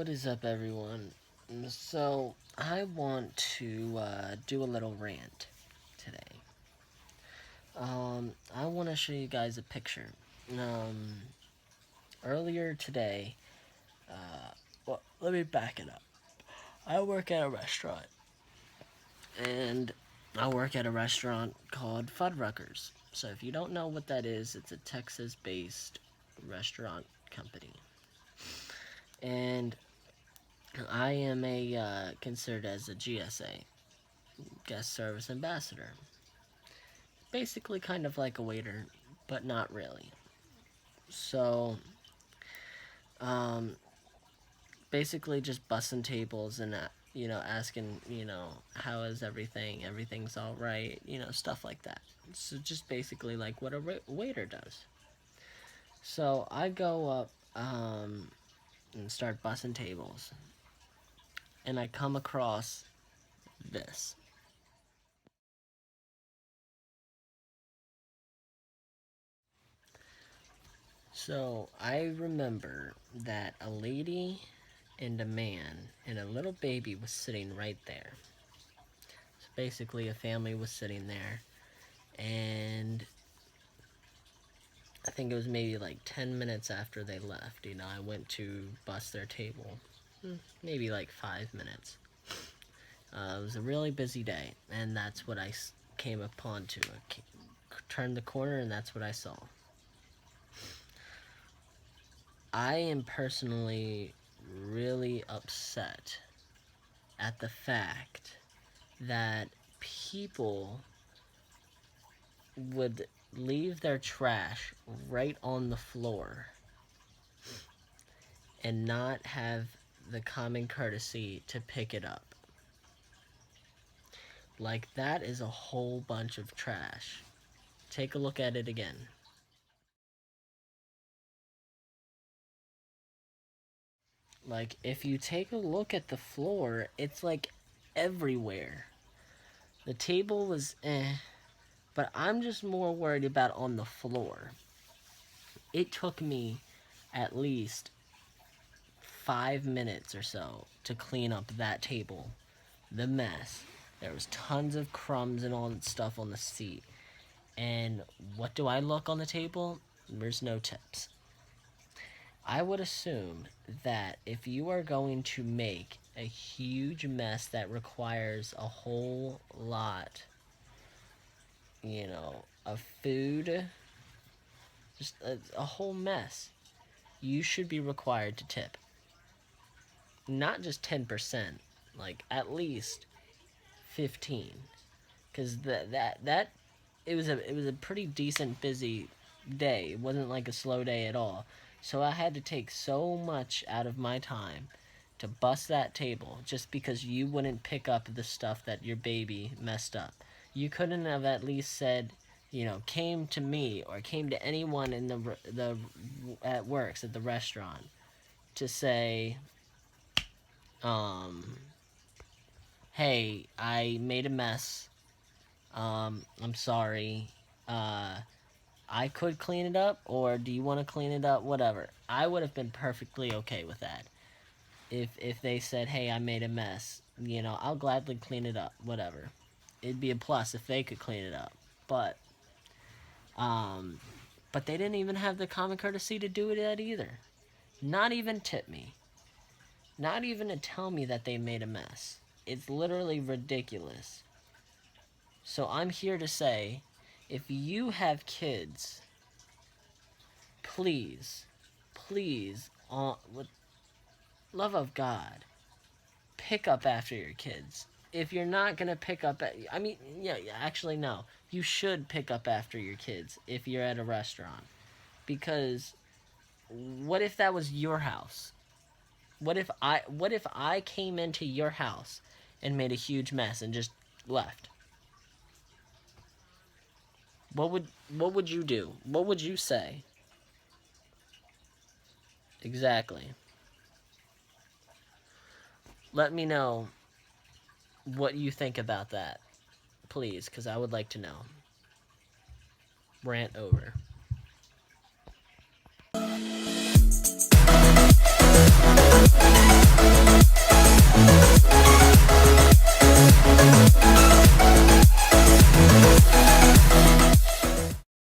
What is up, everyone? So, I want to do a little rant today. I want to show you guys a picture. Um, Earlier today, well, let me back it up. I work at a restaurant, and I work at a restaurant called Fuddruckers. So, if you don't know what that is, it's a Texas-based restaurant company. And I am considered as a GSA, guest service ambassador. Basically kind of like a waiter, but not really. So, um, basically just bussing tables and, asking, how is everything? Everything's all right, stuff like that. So just basically like what a waiter does. So I go up, and start bussing tables, and I come across this. So I remember that a lady and a man and a little baby was sitting right there. So basically, a family was sitting there, and I think it was maybe like 10 minutes after they left. I went to bus their table, maybe like 5 minutes. It was a really busy day, and that's what I came upon to. Turned the corner, and that's what I saw. I am personally really upset at the fact that people would leave their trash right on the floor and not have the common courtesy to pick it up. Like, that is a whole bunch of trash. Take a look at it again. Like, if you take a look at the floor, it's like everywhere. The table was but I'm just more worried about on the floor. It took me at least 5 minutes or so to clean up that table. The mess. There was tons of crumbs and all that stuff on the seat. And what do I look on the table? There's no tips. I would assume that if you are going to make a huge mess that requires a whole lot, of food, just a whole mess, you should be required to tip. Not just 10%, like at least 15, because that it was a pretty decent busy day. It wasn't like a slow day at all. So I had to take so much out of my time to bust that table just because you wouldn't pick up the stuff that your baby messed up. You couldn't have at least said, came to me or came to anyone in the at works at the restaurant to say, um, hey, I made a mess. I'm sorry. I could clean it up, or do you want to clean it up? Whatever. I would have been perfectly okay with that. If they said, hey, I made a mess, I'll gladly clean it up. Whatever. It'd be a plus if they could clean it up. But, um, but they didn't even have the common courtesy to do it either. Not even tip me. Not even to tell me that they made a mess. It's literally ridiculous. So I'm here to say, if you have kids, please, please, with love of God, pick up after your kids. If you're not gonna pick up, yeah, actually no, you should pick up after your kids if you're at a restaurant, because what if that was your house? What if I came into your house and made a huge mess and just left? What would you do? What would you say? Exactly. Let me know what you think about that, please, because I would like to know. Rant over.